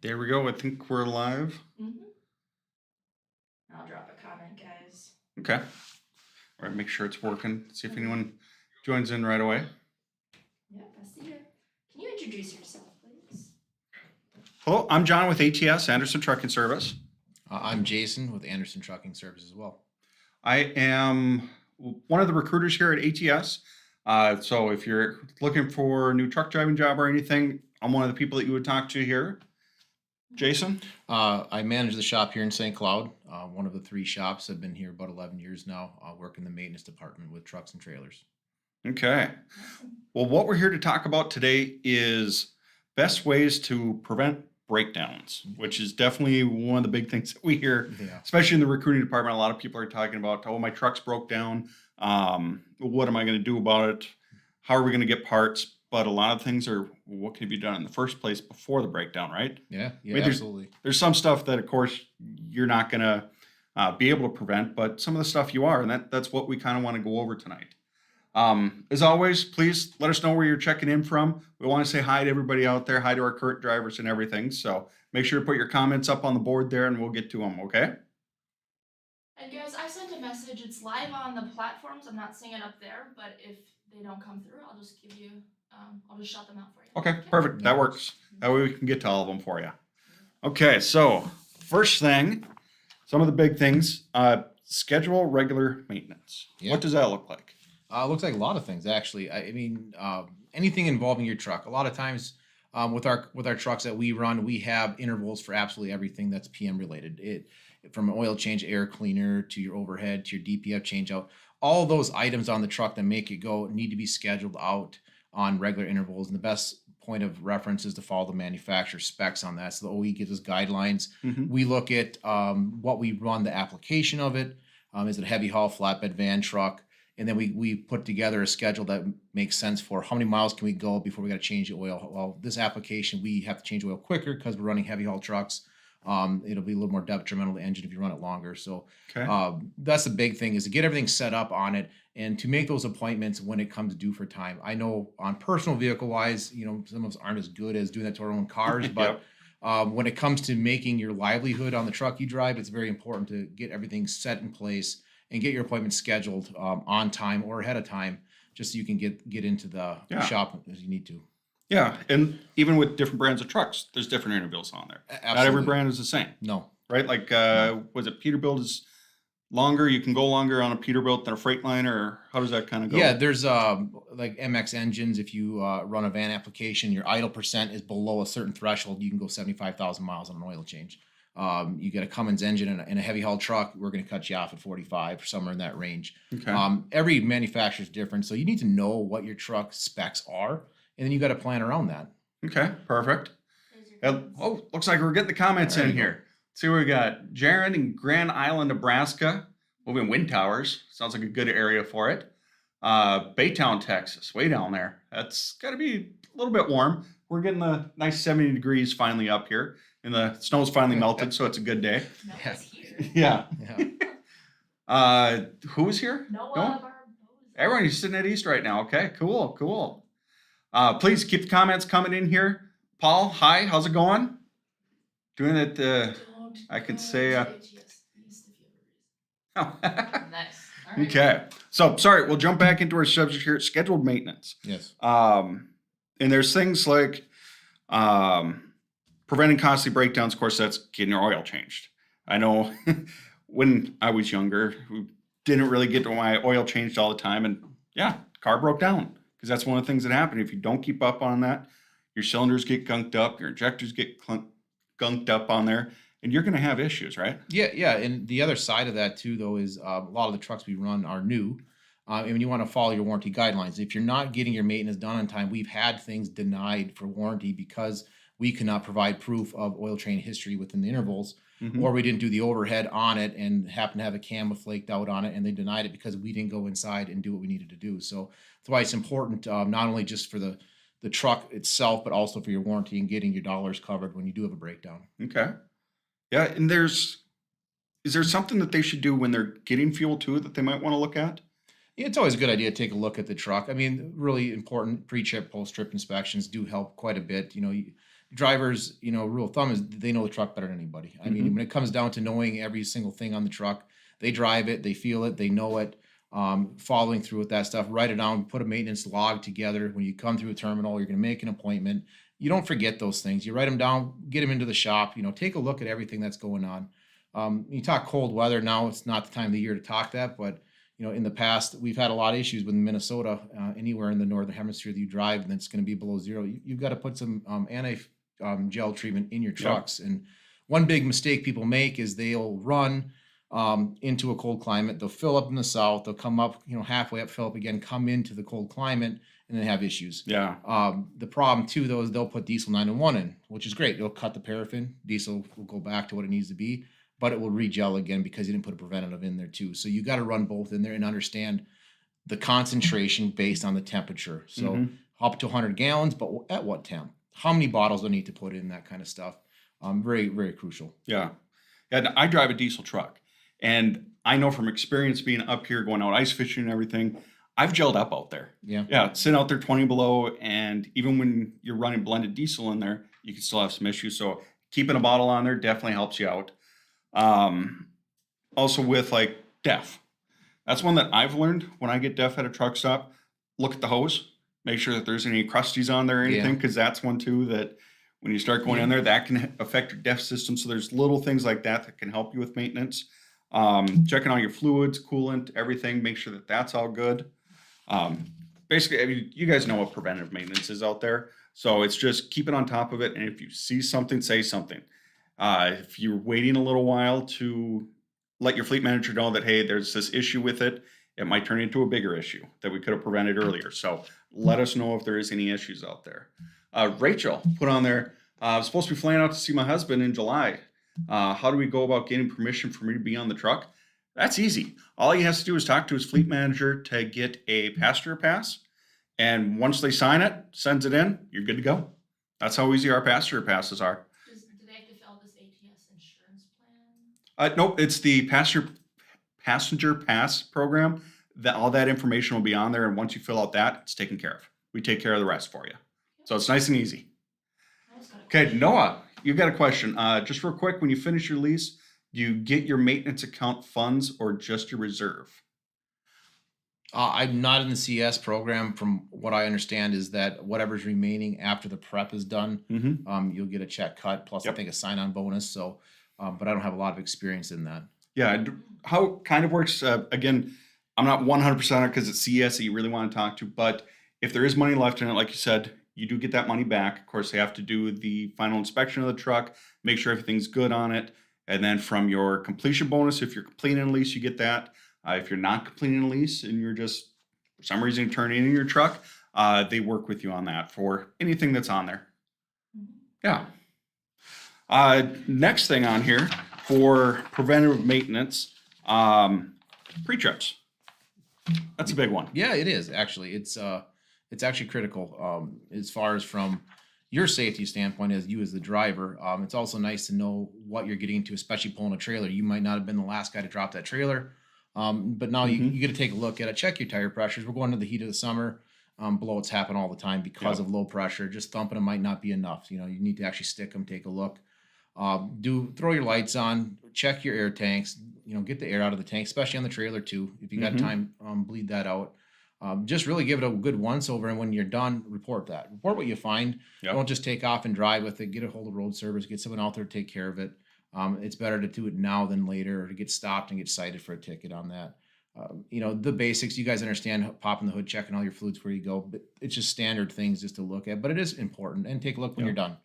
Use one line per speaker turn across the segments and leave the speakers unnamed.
There we go. I think we're live.
Mm-hmm. I'll drop a comment, guys.
Okay. All right. Make sure it's working. See if anyone joins in right away.
Yep, I see you. Can you introduce yourself, please?
Hello, I'm John with ATS, Anderson Trucking Service.
I'm Jason with Anderson Trucking Service as well.
I am one of the recruiters here at ATS. So if you're looking for a new truck driving job or anything, I'm one of the people that you would talk to here. Jason?
I manage the shop here in St. Cloud. One of the three shops. I've been here about 11 years now. I work in the maintenance department with trucks and trailers.
Okay. Well, what we're here to talk about today is best ways to prevent breakdowns, which is definitely one of the big things that we hear,
Yeah.
especially in the recruiting department. A lot of people are talking about, oh, my truck's broke down. What am I going to do about it? How are we going to get parts? But a lot of things are, what can be done in the first place before the breakdown, right?
Yeah,
Absolutely. There's some stuff that, of course, you're not going to be able to prevent, but some of the stuff you are, and that's what we kind of want to go over tonight. As always, please let us know where you're checking in from. We want to say hi to everybody out there, hi to our current drivers and everything. So make sure to put your comments up on the board there and we'll get to them, okay?
And guys, I sent a message. It's live on the platforms. I'm not seeing it up there, but if they don't come through, I'll just give you, I'll just shout them out for you.
Okay, perfect. That works. That way we can get to all of them for you. Okay, so first thing, some of the big things, schedule regular maintenance.
Yeah.
What does that look like?
It looks like a lot of things, actually. Anything involving your truck. A lot of times with our trucks that we run, we have intervals for absolutely everything that's PM related. From an oil change, air cleaner, to your overhead, to your DPF change out. All those items on the truck that make it go need to be scheduled out on regular intervals. And the best point of reference is to follow the manufacturer specs on that. So the OE gives us guidelines.
Mm-hmm.
We look at what we run, the application of it. Is it a heavy haul, flatbed, van, truck? And then we put together a schedule that makes sense for how many miles can we go before we got to change the oil. Well, this application, we have to change oil quicker because we're running heavy haul trucks. It'll be a little more detrimental to the engine if you run it longer. So
Okay.
that's the big thing, is to get everything set up on it and to make those appointments when it comes due for time. I know on personal vehicle wise, some of us aren't as good as doing that to our own cars, but when it comes to making your livelihood on the truck you drive, it's very important to get everything set in place and get your appointment scheduled on time or ahead of time, just so you can get into the shop as you need to.
Yeah, and even with different brands of trucks, there's different intervals on there.
Absolutely.
Not every brand is the same.
No.
Right? Like, was it Peterbilt is longer? You can go longer on a Peterbilt than a Freightliner, or how does that kind of go?
Yeah, there's like MX engines. If you run a van application, your idle percent is below a certain threshold, you can go 75,000 miles on an oil change. You get a Cummins engine in a heavy haul truck, we're going to cut you off at 45 or somewhere in that range.
Okay.
Every manufacturer is different, so you need to know what your truck specs are, and then you got to plan around that.
Okay, perfect. Looks like we're getting the comments
There
in
you go.
here. See what we got. Jaron in Grand Island, Nebraska. Moving wind towers. Sounds like a good area for it. Baytown, Texas. Way down there. That's got to be a little bit warm. We're getting a nice 70 degrees finally up here. And the snow's finally melted, so it's a good day.
Noah's here.
Yeah.
Yeah.
Who's here?
Noah.
Everyone, you're sitting at East right now. Okay, cool. Please keep the comments coming in here. Paul, hi, how's it going? Doing it, I could say,
Nice. All right.
Okay, so sorry, we'll jump back into our subject here, scheduled maintenance.
Yes.
And there's things like preventing costly breakdowns. Of course, that's getting your oil changed. I know when I was younger, we didn't really get to my oil changed all the time, and car broke down, because that's one of the things that happen. If you don't keep up on that, your cylinders get gunked up, your injectors get gunked up on there, and you're going to have issues, right?
Yeah. And the other side of that too, though, is a lot of the trucks we run are new. And you want to follow your warranty guidelines. If you're not getting your maintenance done on time, we've had things denied for warranty because we cannot provide proof of oil change history within the intervals, or we didn't do the overhead on it and happened to have a cam flaked out on it, and they denied it because we didn't go inside and do what we needed to do. So that's why it's important, not only just for the truck itself, but also for your warranty and getting your dollars covered when you do have a breakdown.
Okay. Yeah, and is there something that they should do when they're getting fuel too that they might want to look at?
Yeah, it's always a good idea to take a look at the truck. I mean, really important pre-trip, post-trip inspections do help quite a bit. drivers, rule of thumb is they know the truck better than anybody. I mean, when it comes down to knowing every single thing on the truck, they drive it, they feel it, they know it. Following through with that stuff, write it down, put a maintenance log together. When you come through a terminal, you're going to make an appointment. You don't forget those things. You write them down, get them into the shop, take a look at everything that's going on. You talk cold weather now, it's not the time of the year to talk that, but in the past, we've had a lot of issues with Minnesota, anywhere in the northern hemisphere that you drive, and it's going to be below zero. You've got to put some gel treatment in your trucks. And one big mistake people make is they'll run into a cold climate. They'll fill up in the south. They'll come up, halfway up, fill up again, come into the cold climate, and then have issues.
Yeah.
The problem too, though, is they'll put diesel 911 in, which is great. They'll cut the paraffin. Diesel will go back to what it needs to be, but it will re-gel again because you didn't put a preventative in there too. So you got to run both in there and understand the concentration based on the temperature. So up to 100 gallons, but at what temp? How many bottles do I need to put in? That kind of stuff. Very, very crucial.
Yeah. And I drive a diesel truck, and I know from experience being up here, going out ice fishing and everything, I've gelled up out there. Yeah. Sitting out there 20 below, and even when you're running blended diesel in there, you can still have some issues. So keeping a bottle on there definitely helps you out. Also with like DEF. That's one that I've learned when I get DEF at a truck stop. Look at the hose, make sure that there's any crusties on there or anything, because that's one too that when you start going in there, that can affect your DEF system. So there's little things like that can help you with maintenance. Checking all your fluids, coolant, everything, make sure that that's all good. Basically, I mean, you guys know what preventative maintenance is out there. So it's just keep it on top of it. And if you see something, say something. If you're waiting a little while to let your fleet manager know that, hey, there's this issue with it, it might turn into a bigger issue that we could have prevented earlier. So let us know if there is any issues out there. Rachel put on there, I was supposed to be flying out to see my husband in July. How do we go about getting permission for me to be on the truck? That's easy. All he has to do is talk to his fleet manager to get a passenger pass. And once they sign it, sends it in, you're good to go. That's how easy our passenger passes are.
Do they have to fill out this ATS insurance plan?
Nope, it's the passenger pass program. All that information will be on there. And once you fill out that, it's taken care of. We take care of the rest for you. So it's nice and easy. Okay, Noah, you've got a question. Just real quick, when you finish your lease, do you get your maintenance account funds or just your reserve?
I'm not in the CS program. From what I understand is that whatever's remaining after the prep is done, you'll get a check cut plus I think a sign-on bonus. So, but I don't have a lot of experience in that.
Yeah, how it kind of works, again, I'm not 100% on it because it's CS that you really want to talk to, but if there is money left in it, like you said, you do get that money back. Of course, they have to do the final inspection of the truck, make sure everything's good on it. And then from your completion bonus, if you're completing a lease, you get that. If you're not completing a lease and you're just, for some reason, turning in your truck, they work with you on that for anything that's on there. Yeah. Next thing on here for preventative maintenance, pre-trips. That's a big one.
Yeah, it is actually. It's actually critical as far as from your safety standpoint as you as the driver. It's also nice to know what you're getting into, especially pulling a trailer. You might not have been the last guy to drop that trailer, but now you get to take a look at it, check your tire pressures. We're going into the heat of the summer. Blowouts happen all the time because of low pressure. Just thumping them might not be enough. You need to actually stick them, take a look. Throw your lights on, check your air tanks, get the air out of the tank, especially on the trailer too. If you got time, bleed that out. Just really give it a good once over, and when you're done, report that. Report what you find. Don't just take off and drive with it. Get a hold of road service. Get someone out there to take care of it. It's better to do it now than later, or to get stopped and get cited for a ticket on that. The basics, you guys understand, popping the hood, checking all your fluids where you go, but it's just standard things just to look at, but it is important, and take a look when you're done.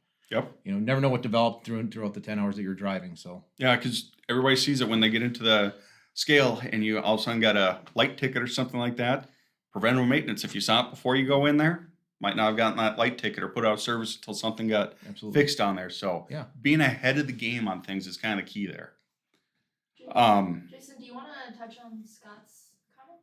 Never know what developed throughout the 10 hours that you're driving. So
yeah, because everybody sees it when they get into the scale and you all of a sudden got a light ticket or something like that. Preventative maintenance, if you saw it before you go in there, might not have gotten that light ticket or put out of service until something got fixed on there. So being ahead of the game on things is kind of key there.
Jason, do you want to touch on Scott's comment?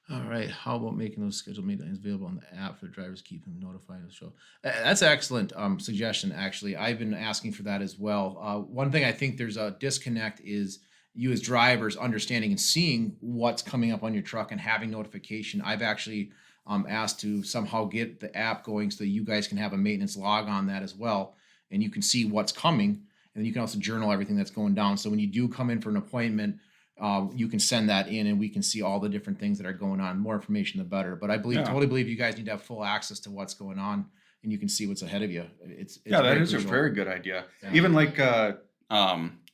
All right. How about making those scheduled maintenance available on the app for drivers, keep them notified of the show? That's an excellent suggestion, actually. I've been asking for that as well. One thing I think there's a disconnect is you as drivers understanding and seeing what's coming up on your truck and having notification. I've actually asked to somehow get the app going so that you guys can have a maintenance log on that as well. and you can see what's coming, and you can also journal everything that's going down. So when you do come in for an appointment, you can send that in, and we can see all the different things that are going on. More information, the better. But I totally believe you guys need to have full access to what's going on, and you can see what's ahead of you. It's
Yeah, that
very
is a
crucial.
very good idea.
Yeah.
Even like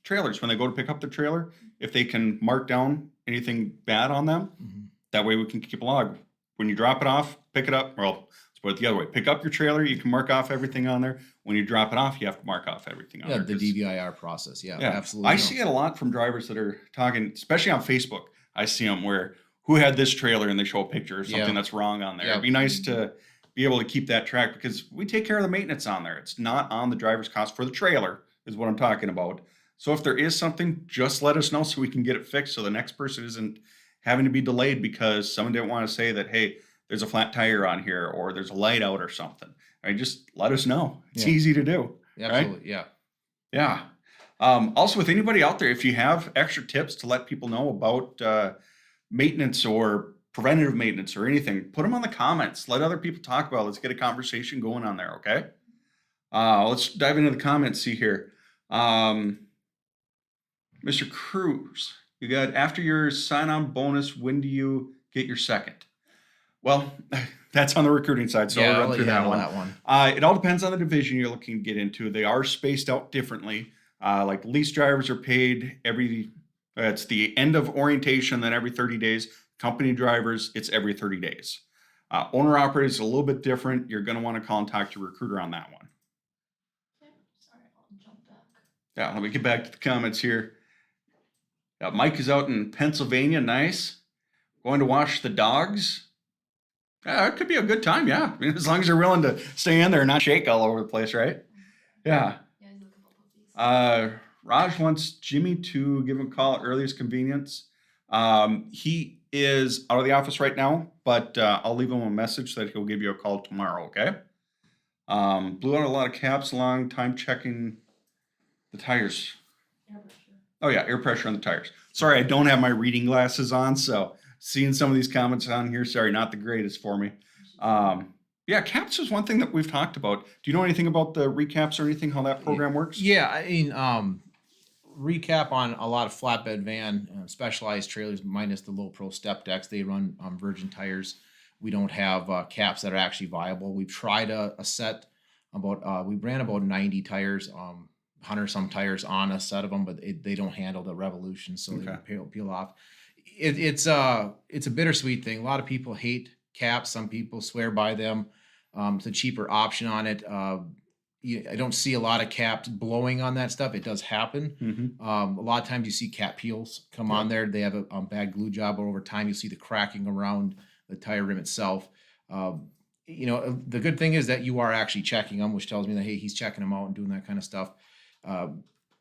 trailers, when they go to pick up the trailer, if they can mark down anything bad on them,
Mhm.
that way we can keep a log. When you drop it off, pick it up. Well, let's put it the other way. Pick up your trailer, you can mark off everything on there. When you drop it off, you have to mark off everything on
Yeah,
there.
the
'Cause-
DVIR process. Yeah,
yeah,
absolutely.
I
No.
see it a lot from drivers that are talking, especially on Facebook. I see them where who had this trailer and they show a picture or something
Yeah.
that's wrong on there.
Yeah.
It'd be nice to be able to keep that track because we take care of the maintenance on there. It's not on the driver's cost for the trailer, is what I'm talking about. So if there is something, just let us know so we can get it fixed so the next person isn't having to be delayed because someone didn't want to say that, hey, there's a flat tire on here or there's a light out or something. Right? Just let us know. It's
Yeah.
easy to do. Right?
Absolutely. Yeah.
Yeah. Also, with anybody out there, if you have extra tips to let people know about maintenance or preventative maintenance or anything, put them on the comments. Let other people talk about it. Let's get a conversation going on there, okay? Let's dive into the comments, see here. Mr. Cruz, you got after your sign-on bonus, when do you get your second? Well, that's on the recruiting side, so
Yeah,
I'll
I'll
run
let
through
you
that
handle
one.
that one.
It all depends on the division you're looking to get into. They are spaced out differently. Like lease drivers are paid it's the end of orientation, then every 30 days. Company drivers, it's every 30 days. Owner operators is a little bit different. You're going to want to call and talk to your recruiter on that one.
Okay, sorry, I'll jump back.
Yeah, let me get back to the comments here. Mike is out in Pennsylvania. Nice. Going to watch the dogs. Yeah, it could be a good time. Yeah, I mean, as long as you're willing to stay in there and not shake all over the place, right? Yeah.
Yeah, he's a couple puppies.
Raj wants Jimmy to give him a call at earliest convenience. He is out of the office right now, but I'll leave him a message that he'll give you a call tomorrow, okay? Blew out a lot of caps, long time checking the tires.
Air pressure.
Oh, yeah, air pressure on the tires. Sorry, I don't have my reading glasses on, so seeing some of these comments on here, sorry, not the greatest for me. Yeah, caps is one thing that we've talked about. Do you know anything about the recaps or anything, how that program works?
Yeah, I mean, recap on a lot of flatbed van, specialized trailers minus the low pro step decks. They run virgin tires. We don't have caps that are actually viable. We've tried a set about, we ran about 90 tires, 100 some tires on a set of them, but they don't handle the revolution, so
Okay.
they peel off. It's a bittersweet thing. A lot of people hate caps. Some people swear by them. It's a cheaper option on it. I don't see a lot of caps blowing on that stuff. It does happen.
Mm-hmm.
A lot of times you see cap peels come on there. They have a bad glue job, but over time you see the cracking around the tire rim itself. The good thing is that you are actually checking them, which tells me that, hey, he's checking them out and doing that kind of stuff.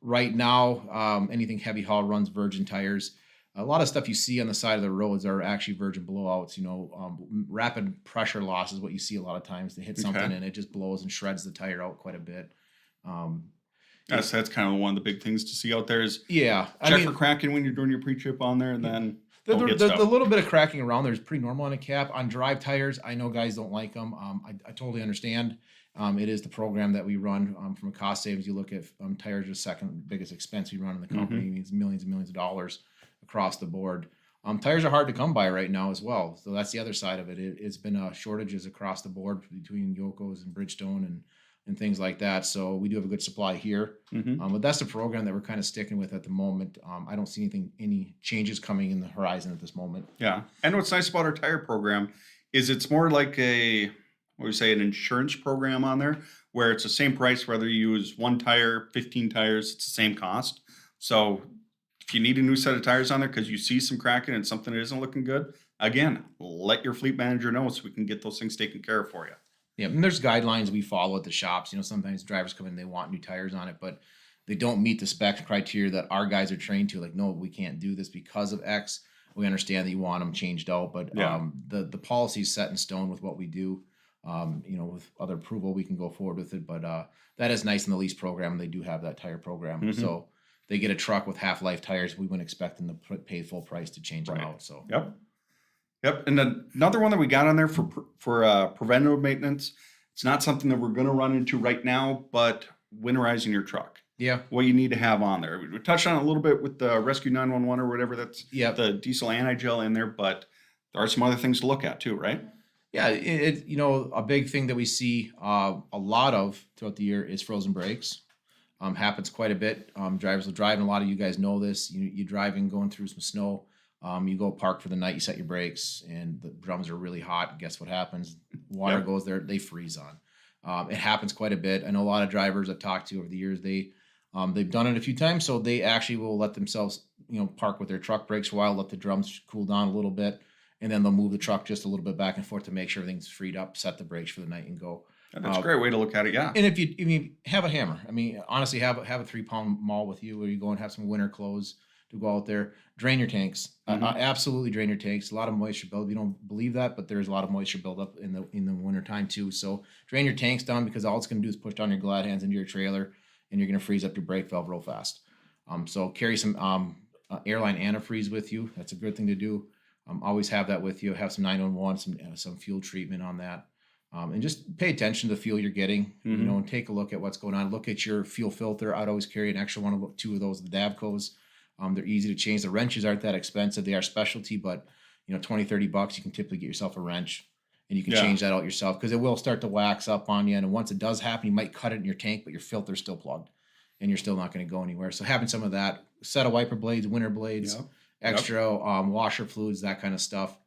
Right now, anything heavy haul runs virgin tires. A lot of stuff you see on the side of the roads are actually virgin blowouts. Rapid pressure loss is what you see a lot of times. They hit something and it just blows and shreds the tire out quite a bit.
Yes, that's kind of one of the big things to see out there is
Yeah,
check for cracking when you're doing your pre-trip on there, and then
the
don't hit stuff.
little bit of cracking around there is pretty normal on a cap. On drive tires, I know guys don't like them. I totally understand. It is the program that we run from a cost savings. You look at tires are the second biggest expense we run in the company. It means millions and millions of dollars across the board. Tires are hard to come by right now as well. So that's the other side of it. It's been shortages across the board between Yokos and Bridgestone and things like that. So we do have a good supply here. But that's the program that we're kind of sticking with at the moment. I don't see any changes coming in the horizon at this moment.
Yeah. And what's nice about our tire program is it's more like an insurance program on there where it's the same price whether you use one tire, 15 tires, it's the same cost. So if you need a new set of tires on there because you see some cracking and something that isn't looking good, again, let your fleet manager know so we can get those things taken care of for you.
Yeah, and there's guidelines we follow at the shops. Sometimes drivers come in, they want new tires on it, but they don't meet the spec criteria that our guys are trained to. Like, no, we can't do this because of X. We understand that you want them changed out, but the policy is set in stone with what we do. With other approval, we can go forward with it. But that is nice in the lease program. They do have that tire program. So they get a truck with half-life tires. We wouldn't expect them to pay full price to change them out. So
Yep. And then another one that we got on there for preventative maintenance. It's not something that we're going to run into right now, but winterizing your truck.
Yeah.
What you need to have on there. We touched on it a little bit with the Rescue 911 or whatever. That's
Yeah.
the diesel anti-gel in there, but there are some other things to look at too, right?
Yeah, you know, a big thing that we see a lot of throughout the year is frozen brakes. Happens quite a bit. Drivers will drive, and a lot of you guys know this. You driving, going through some snow. You go park for the night, you set your brakes, and the drums are really hot. Guess what happens? Water goes there, they freeze on. It happens quite a bit. I know a lot of drivers I've talked to over the years. They've done it a few times, so they actually will let themselves, park with their truck brakes for a while, let the drums cool down a little bit, and then they'll move the truck just a little bit back and forth to make sure everything's freed up, set the brakes for the night, and go.
That's a great way to look at it. Yeah.
And if you have a hammer, I mean, honestly, have a 3-pound maul with you, where you go and have some winter clothes to go out there, drain your tanks. Absolutely drain your tanks. A lot of moisture buildup. You don't believe that, but there's a lot of moisture buildup in the winter time too. So drain your tanks down, because all it's going to do is push down your glad hands into your trailer, and you're going to freeze up your brake valve real fast. So carry some airline antifreeze with you. That's a good thing to do. Always have that with you. Have some 911, some fuel treatment on that. And just pay attention to the fuel you're getting, and take a look at what's going on. Look at your fuel filter. I'd always carry an extra one, 2 of those, the Davcos. They're easy to change. The wrenches aren't that expensive. They are specialty, but $20-$30, you can typically get yourself a wrench, and you can change that out yourself, because it will start to wax up on you. And once it does happen, you might cut it in your tank, but your filter's still plugged, and you're still not going to go anywhere. So having some of that, set of wiper blades, winter blades, extra washer fluids, that kind of stuff.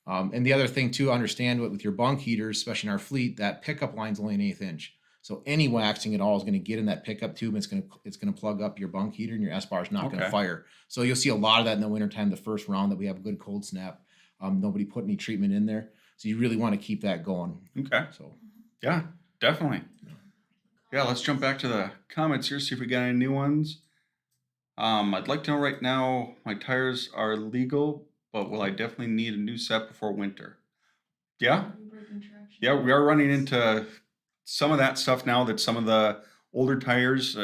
And the other thing to understand with your bunk heaters, especially in our fleet, that pickup line's only an 1/8 inch. So any waxing at all is going to get in that pickup tube, and it's going to plug up your bunk heater, and your S bar is not going to fire. So you'll see a lot of that in the wintertime, the first round that we have a good cold snap. Nobody put any treatment in there. So you really want to keep that going.
Okay.
So
yeah, definitely. Yeah, let's jump back to the comments here, see if we got any new ones. I'd like to know right now, my tires are legal, but will I definitely need a new set before winter? Yeah. Yeah, we are running into some of that stuff now, that some of the older tires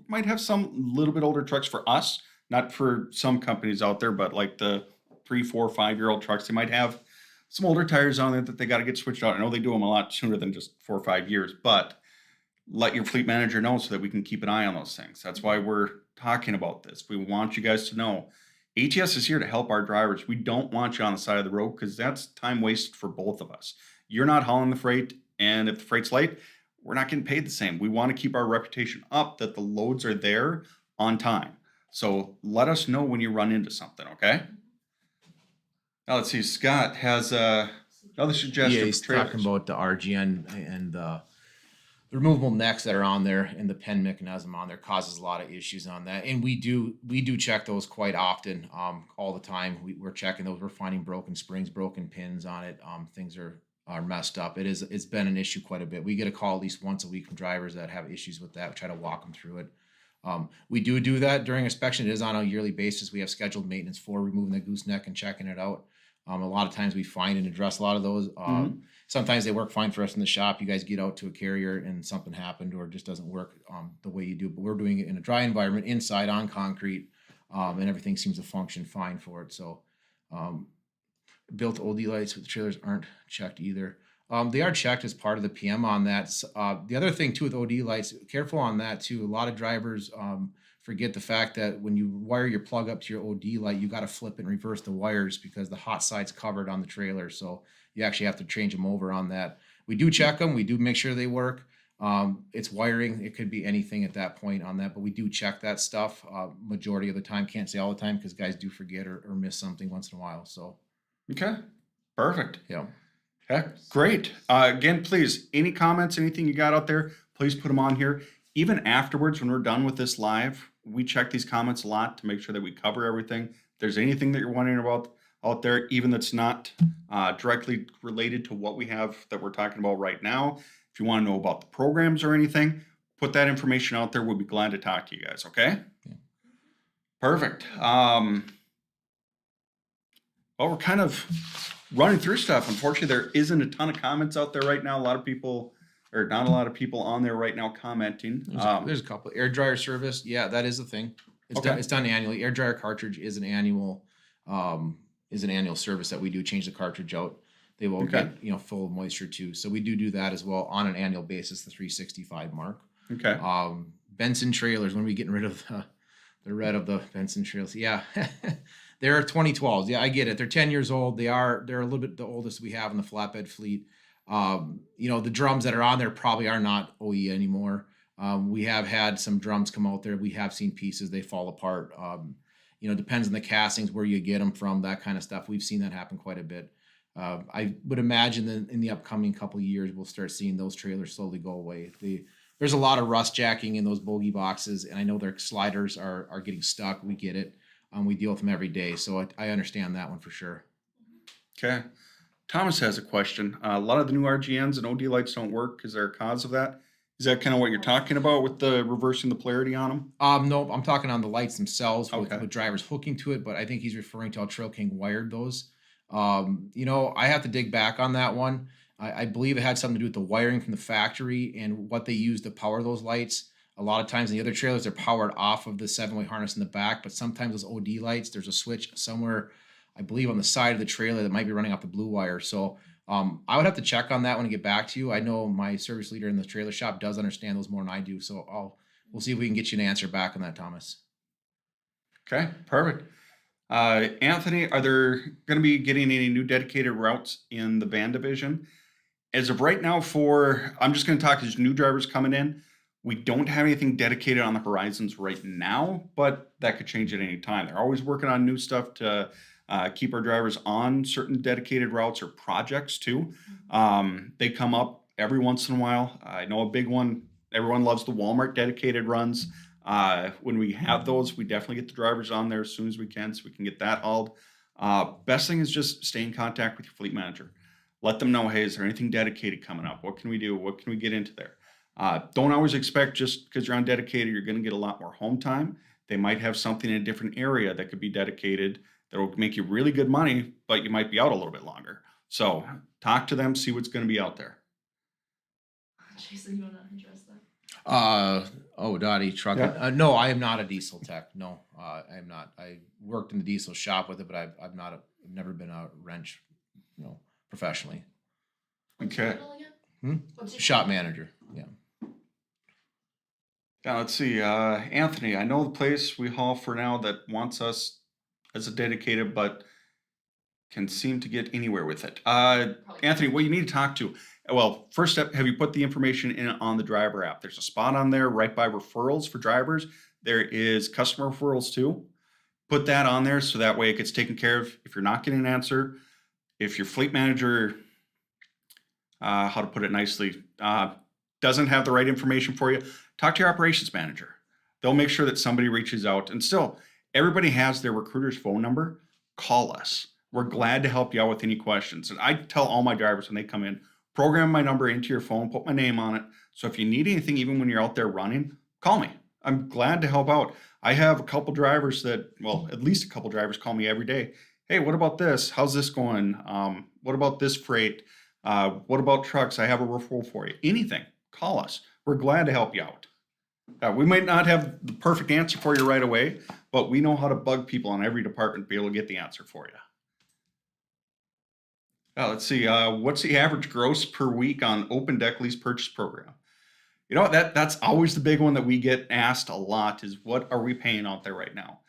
might have some little bit older trucks for us, not for some companies out there, but like the 3, 4, 5-year-old trucks, they might have some older tires on there that they got to get switched out. I know they do them a lot sooner than just 4 or 5 years, but let your fleet manager know so that we can keep an eye on those things. That's why we're talking about this. We want you guys to know ATS is here to help our drivers. We don't want you on the side of the road, because that's time wasted for both of us. You're not hauling the freight, and if the freight's late, we're not getting paid the same. We want to keep our reputation up, that the loads are there on time. So let us know when you run into something, okay? Now let's see. Scott has another suggestion.
Yeah, he's talking about the RGN and the removable necks that are on there, and the pen mechanism on there causes a lot of issues on that. And we do check those quite often, all the time. We're checking those. We're finding broken springs, broken pins on it. Things are messed up. It's been an issue quite a bit. We get a call at least once a week from drivers that have issues with that. We try to walk them through it. We do that during inspection. It is on a yearly basis. We have scheduled maintenance for removing the gooseneck and checking it out. A lot of times we find and address a lot of those. Sometimes they work fine for us in the shop. You guys get out to a carrier and something happened, or it just doesn't work the way you do. But we're doing it in a dry environment, inside on concrete, and everything seems to function fine for it. So built OD lights with trailers aren't checked either. They are checked as part of the PM on that. The other thing too with OD lights, careful on that too. A lot of drivers forget the fact that when you wire your plug up to your OD light, you got to flip and reverse the wires, because the hot side's covered on the trailer. So you actually have to change them over on that. We do check them. We do make sure they work. It's wiring. It could be anything at that point on that, but we do check that stuff majority of the time. Can't say all the time, because guys do forget or miss something once in a while. So.
Okay. Perfect.
Yeah.
Okay. Great. Again, please, any comments, anything you got out there, please put them on here. Even afterwards, when we're done with this live, we check these comments a lot to make sure that we cover everything. If there's anything that you're wondering about out there, even that's not directly related to what we have that we're talking about right now, if you want to know about the programs or anything, put that information out there. We'll be glad to talk to you guys. Okay. Yeah. Perfect. Well, we're kind of running through stuff. Unfortunately, there isn't a ton of comments out there right now. A lot of people, or not a lot of people on there right now commenting.
There's a couple. Air dryer service, yeah, that is a thing. It's done annually. Air dryer cartridge is an annual service that we do. Change the cartridge out. They will get full of moisture too. So we do that as well on an annual basis. The 365 mark.
Okay.
Benson trailers, when are we getting rid of the red of the Benson trailers? Yeah. They're 2012s. Yeah, I get it. They're 10 years old. They're a little bit the oldest we have in the flatbed fleet. The drums that are on there probably are not OE anymore. We have had some drums come out there. We have seen pieces, they fall apart. Depends on the castings, where you get them from, that kind of stuff. We've seen that happen quite a bit. I would imagine that in the upcoming couple of years, we'll start seeing those trailers slowly go away. There's a lot of rust jacking in those bogey boxes, and I know their sliders are getting stuck. We get it. We deal with them every day, so I understand that one for sure.
Okay. Thomas has a question. A lot of the new RGNs and OD lights don't work. Is there a cause of that? Is that kind of what you're talking about with the reversing the polarity on them?
No, I'm talking on the lights themselves with,
Okay.
with drivers hooking to it, but I think he's referring to how Trail King wired those. I have to dig back on that one. I believe it had something to do with the wiring from the factory and what they use to power those lights. A lot of times in the other trailers, they're powered off of the 7-way harness in the back, but sometimes those OD lights, there's a switch somewhere, I believe on the side of the trailer, that might be running off the blue wire. So I would have to check on that one and get back to you. I know my service leader in the trailer shop does understand those more than I do. So we'll see if we can get you an answer back on that, Thomas.
Okay, perfect. Anthony, are there going to be getting any new dedicated routes in the van division? As of right now, I'm just going to talk as new drivers coming in. We don't have anything dedicated on the horizons right now, but that could change at any time. They're always working on new stuff to keep our drivers on certain dedicated routes or projects too. They come up every once in a while. I know a big one. Everyone loves the Walmart dedicated runs. When we have those, we definitely get the drivers on there as soon as we can, so we can get that hauled. Best thing is just stay in contact with your fleet manager. Let them know, hey, is there anything dedicated coming up? What can we do? What can we get into there? Don't always expect just because you're on dedicated, you're going to get a lot more home time. They might have something in a different area that could be dedicated that will make you really good money, but you might be out a little bit longer. So talk to them, see what's going to be out there.
Jason, you want to address that?
Dottie trucking.
Yeah.
No, I am not a diesel tech. No, I am not. I worked in the diesel shop with it, but I've never been a wrench, professionally.
What's your
Okay.
title again? What's your
Shop
title?
manager. Yeah.
Yeah, let's see. Anthony, I know the place we haul for now that wants us as a dedicated, but can seem to get anywhere with it. Anthony, what you need to talk to. Well, first step, have you put the information in on the driver app? There's a spot on there right by referrals for drivers. There is customer referrals too. Put that on there so that way it gets taken care of. If you're not getting an answer, if your fleet manager, how to put it nicely, doesn't have the right information for you, talk to your operations manager. They'll make sure that somebody reaches out. And still, everybody has their recruiter's phone number. Call us. We're glad to help you out with any questions. And I tell all my drivers when they come in, program my number into your phone, put my name on it. So if you need anything, even when you're out there running, call me. I'm glad to help out. I have a couple drivers at least a couple drivers call me every day. Hey, what about this? How's this going? What about this freight? What about trucks? I have a referral for you. Anything, call us. We're glad to help you out. We might not have the perfect answer for you right away, but we know how to bug people in every department to be able to get the answer for you. Let's see. What's the average gross per week on open deck lease purchase program? That's always the big one that we get asked a lot is what are we paying out there right now?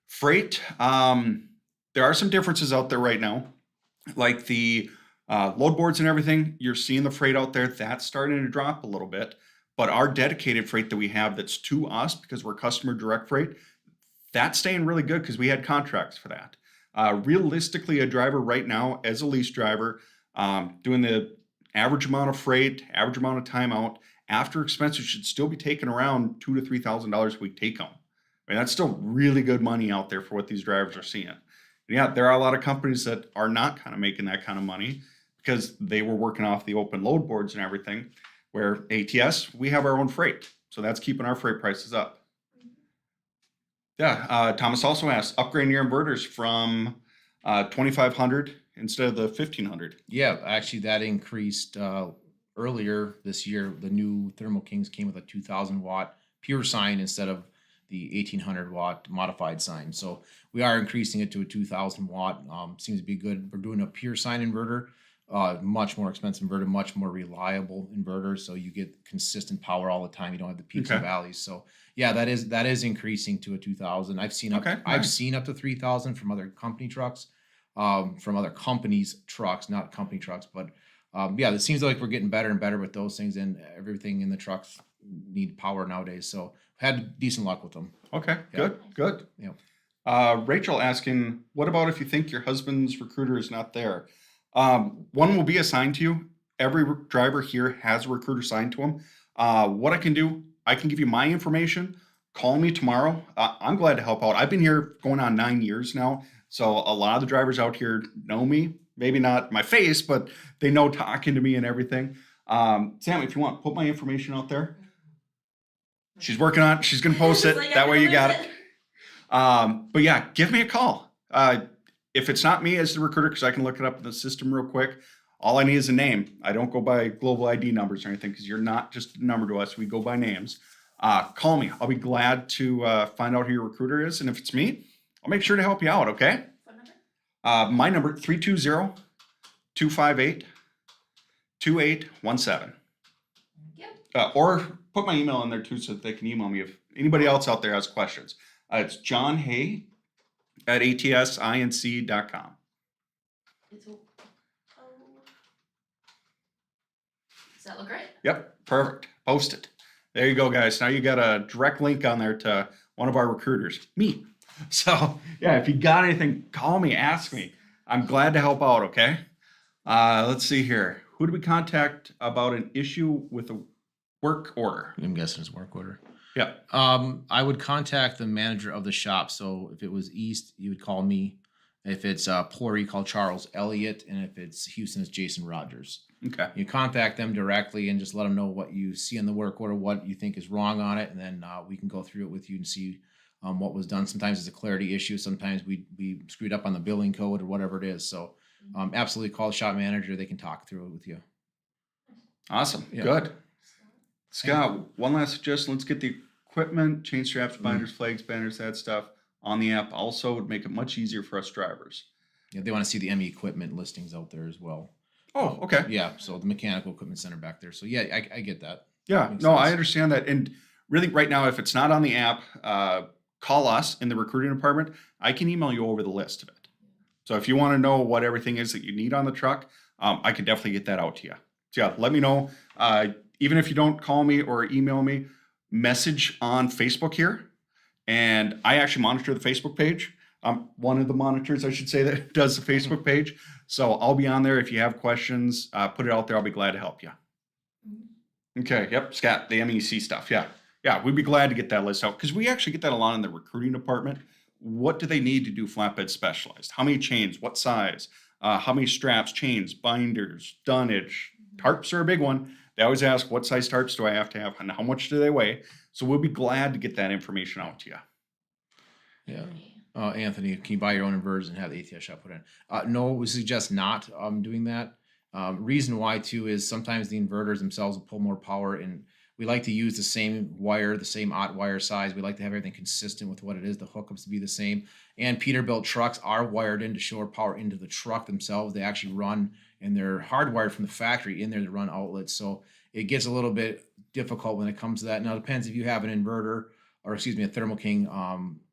Freight, there are some differences out there right now, like the load boards and everything. You're seeing the freight out there, that's starting to drop a little bit, but our dedicated freight that we have that's to us because we're customer direct freight, that's staying really good because we had contracts for that. Realistically, a driver right now as a lease driver, doing the average amount of freight, average amount of time out, after expenses should still be taking around $2,000 to $3,000 a week take home. I mean, that's still really good money out there for what these drivers are seeing. And yeah, there are a lot of companies that are not kind of making that kind of money because they were working off the open load boards and everything, where ATS, we have our own freight. So that's keeping our freight prices up. Yeah, Thomas also asked, upgrading your inverters from 2,500 instead of the 1,500.
Yeah, actually that increased earlier this year. The new Thermo Kings came with a 2,000 watt pure sign instead of the 1,800 watt modified sign. So we are increasing it to a 2,000 watt. Seems to be good. We're doing a pure sign inverter. much more expensive inverter, much more reliable inverter. So you get consistent power all the time. You don't have the peaks and
Okay.
valleys. So yeah, that is increasing to a 2,000. I've seen up
Okay,
I've
nice.
seen up to 3,000 from other company trucks, from other companies' trucks, not company trucks. But yeah, it seems like we're getting better and better with those things, and everything in the trucks need power nowadays. So had decent luck with them.
Okay,
Yeah.
good, good.
Yep.
Rachel asking, what about if you think your husband's recruiter is not there? One will be assigned to you. Every driver here has a recruiter assigned to him. What I can do, I can give you my information. Call me tomorrow. I'm glad to help out. I've been here going on 9 years now. So a lot of the drivers out here know me. Maybe not my face, but they know talking to me and everything. Sam, if you want, put my information out there. She's working on it. She's going to post it.
Like,
That way you
I
got
lose
it. But yeah, give me a call. If it's not me as the recruiter, because I can look it up in the system real quick, all I need is a name. I don't go by global ID numbers or anything because you're not just a number to us. We go by names. Call me. I'll be glad to find out who your recruiter is. And if it's me, I'll make sure to help you out, okay?
Phone number?
My number, 320-258-2817.
Yep.
Or put my email in there too so that they can email me if anybody else out there has questions. It's John Hay at atsinc.com.
It's does that look right?
Yep, perfect. Post it. There you go, guys. Now you got a direct link on there to one of our recruiters, me. So yeah, if you got anything, call me, ask me. I'm glad to help out, okay? Let's see here. Who do we contact about an issue with a work order?
I'm guessing it's work order.
Yeah.
I would contact the manager of the shop. So if it was East, you would call me. If it's Pori, call Charles Elliott, and if it's Houston, it's Jason Rogers.
Okay.
You contact them directly and just let them know what you see in the work order, what you think is wrong on it, and then we can go through it with you and see what was done. Sometimes it's a clarity issue. Sometimes we screwed up on the billing code or whatever it is. So absolutely call the shop manager. They can talk through it with you.
Awesome.
Yeah.
Good. Scott, one last suggestion. Let's get the equipment, chain straps, binders, flags, banners, that stuff on the app. Also would make it much easier for us drivers.
Yeah, they want to see the ME equipment listings out there as well.
Oh, okay.
Yeah, so the mechanical equipment center back there. So yeah, I get that.
Yeah,
Makes
no,
sense.
I understand that. And really right now, if it's not on the app, call us in the recruiting department. I can email you over the list of it. So if you want to know what everything is that you need on the truck, I can definitely get that out to you. So yeah, let me know. Even if you don't call me or email me, message on Facebook here. And I actually monitor the Facebook page. I'm one of the monitors, I should say, that does the Facebook page. So I'll be on there. If you have questions, put it out there. I'll be glad to help you. Okay. Yep. Scott, the MEC stuff. Yeah. Yeah. We'd be glad to get that list out because we actually get that a lot in the recruiting department. What do they need to do flatbed specialized? How many chains? What size? How many straps, chains, binders, dunnage? Tarps are a big one. They always ask, what size tarps do I have to have and how much do they weigh? So we'll be glad to get that information out to you.
Yeah. Anthony, can you buy your own inverters and have the ATS shop put in? No, we suggest not doing that. Reason why too is sometimes the inverters themselves will pull more power, and we like to use the same wire, the same OT wire size. We like to have everything consistent with what it is, the hookups to be the same. And Peterbilt trucks are wired in to shore power into the truck themselves. They actually run, and they're hardwired from the factory in there to run outlets. So it gets a little bit difficult when it comes to that. Now it depends if you have an inverter, or excuse me, a Thermo King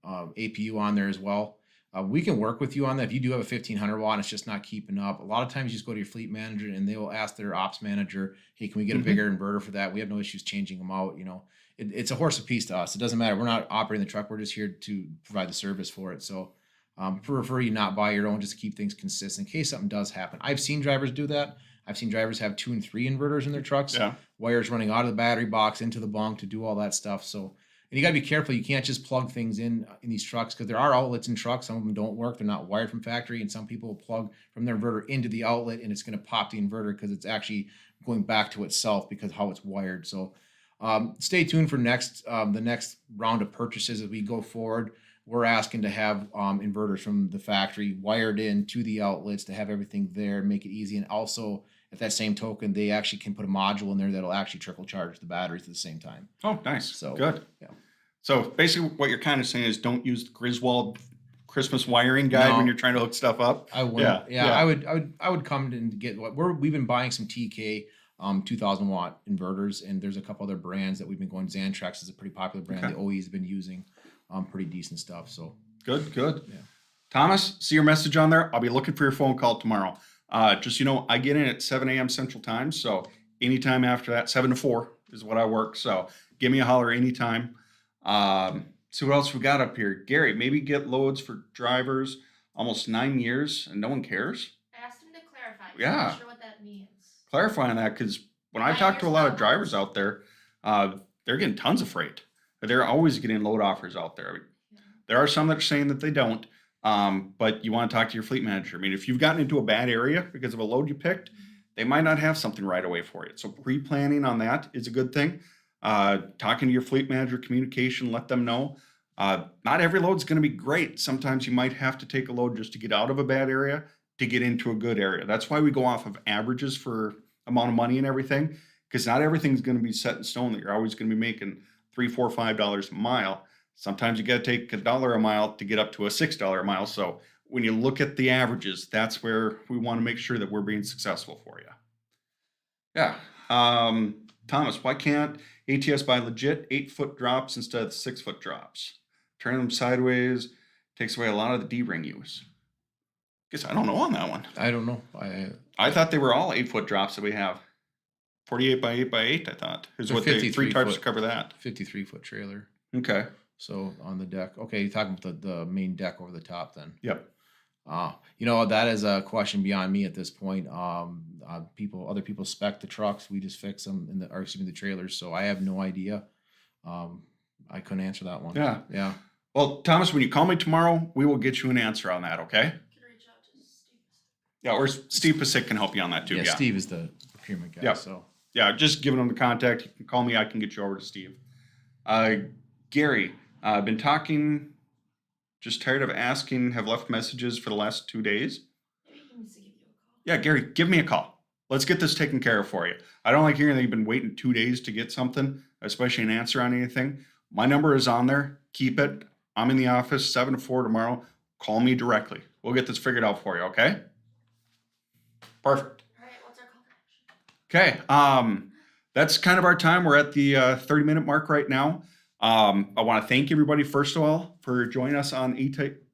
APU on there as well. We can work with you on that. If you do have a 1500 watt and it's just not keeping up, a lot of times you just go to your fleet manager and they will ask their ops manager, hey, can we get a bigger inverter for that? We have no issues changing them out. You know, it's a horse apiece to us. It doesn't matter. We're not operating the truck. We're just here to provide the service for it. So prefer you not buy your own, just to keep things consistent in case something does happen. I've seen drivers do that. I've seen drivers have 2 and 3 inverters in their trucks.
Yeah. Wires
running out of the battery box into the bunk to do all that stuff. So, and you got to be careful. You can't just plug things in these trucks because there are outlets in trucks. Some of them don't work. They're not wired from factory. And some people will plug from their inverter into the outlet and it's going to pop the inverter because it's actually going back to itself because how it's wired. So stay tuned for the next round of purchases as we go forward. We're asking to have inverters from the factory wired in to the outlets to have everything there, make it easy. And also at that same token, they actually can put a module in there that'll actually trickle charge the batteries at the same time.
Oh, nice.
So
good.
Yeah.
So basically what you're kind of saying is don't use the Christmas wiring guide
No.
when you're trying to hook stuff up?
I wouldn't.
Yeah,
Yeah,
yeah.
I would come and get what we've been buying some TK 2000 watt inverters, and there's a couple other brands that we've been going. Xantrex is a pretty popular brand.
Okay.
The OE's have been using pretty decent stuff. So
Good, good.
Yeah.
Thomas, see your message on there. I'll be looking for your phone call tomorrow. Just, I get in at 7 a.m. Central Time. So anytime after that, 7 to 4 is what I work. So give me a holler anytime. See what else we got up here. Gary, maybe get loads for drivers almost 9 years and no one cares.
I asked him to clarify. 'cause I'm
Yeah.
not sure what that means.
Clarifying that, because when I
9
talk to a
years
lot of
not
drivers
loads.
out there, they're getting tons of freight. They're always getting load offers out there. I mean,
Yeah.
there are some that are saying that they don't, but you want to talk to your fleet manager. I mean, if you've gotten into a bad area because of a load you picked, they might not have something right away for you. So pre-planning on that is a good thing. Talking to your fleet manager, communication, let them know. Not every load's going to be great. Sometimes you might have to take a load just to get out of a bad area to get into a good area. That's why we go off of averages for amount of money and everything, because not everything's going to be set in stone that you're always going to be making $3, $4, $5 a mile. Sometimes you got to take $1 a mile to get up to a $6 a mile. So when you look at the averages, that's where we want to make sure that we're being successful for you. Yeah. Thomas, why can't ATS buy legit 8-foot drops instead of 6-foot drops? Turn them sideways takes away a lot of the D-ring use. Guess I don't know on that one.
I don't know.
I thought they were all 8-foot drops that we have. 48 by 8 by 8, I thought. Is
They're
what they
53
3 tarps
foot.
to cover that.
53-foot trailer.
Okay.
So on the deck. Okay, you're talking about the main deck over the top then.
Yep.
That is a question beyond me at this point. Other people spec the trucks. We just fix them the trailers. So I have no idea. I couldn't answer that one.
Yeah.
Yeah.
Well, Thomas, when you call me tomorrow, we will get you an answer on that, okay?
Could reach out to Steve.
Yeah, or Steve Pasick can help you on that too.
Yeah,
Yeah.
Steve is the procurement guy.
Yep.
So
Yeah, just giving them the contact. You can call me. I can get you over to Steve. Gary, I've been talking, just tired of asking, have left messages for the last 2 days.
Maybe he needs to give you a call.
Yeah, Gary, give me a call. Let's get this taken care of for you. I don't like hearing that you've been waiting 2 days to get something, especially an answer on anything. My number is on there. Keep it. I'm in the office 7 to 4 tomorrow. Call me directly. We'll get this figured out for you, okay? Perfect.
All right, what's our call to action?
Okay. That's kind of our time. We're at the 30-minute mark right now. I want to thank everybody, first of all, for joining us on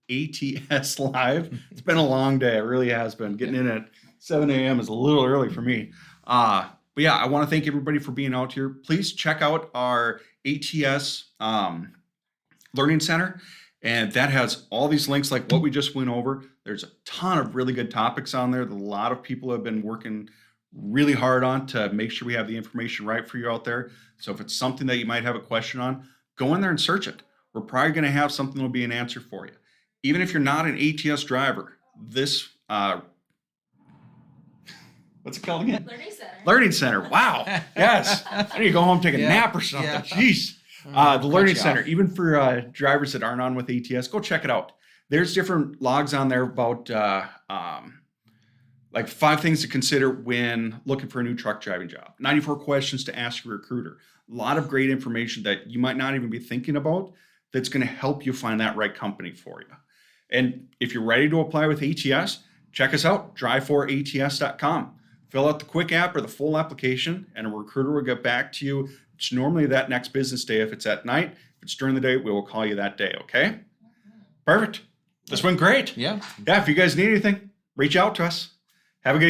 ATS Live. It's been a long day. It really has been. Getting in at 7 a.m. is a little early for me. But yeah, I want to thank everybody for being out here. Please check out our ATS Learning Center. And that has all these links like what we just went over. There's a ton of really good topics on there that a lot of people have been working really hard on to make sure we have the information right for you out there. So if it's something that you might have a question on, go in there and search it. We're probably going to have something that will be an answer for you. Even if you're not an ATS driver, this, what's it called again?
Learning Center.
Learning Center. Wow. Yes. I need to go home, take a
Yeah.
nap or something.
Yeah.
Jeez. The
Cut
Learning
you
Center,
off.
even for drivers that aren't on with ATS, go check it out. There's different logs on there about like 5 things to consider when looking for a new truck driving job. 94 questions to ask your recruiter. A lot of great information that you might not even be thinking about that's going to help you find that right company for you. And if you're ready to apply with ATS, check us out, drive4ats.com. Fill out the quick app or the full application, and a recruiter will get back to you. It's normally that next business day. If it's at night, if it's during the day, we will call you that day, okay? Perfect. This went great.
Yeah.
Yeah, if you guys need anything, reach out to us. Have a good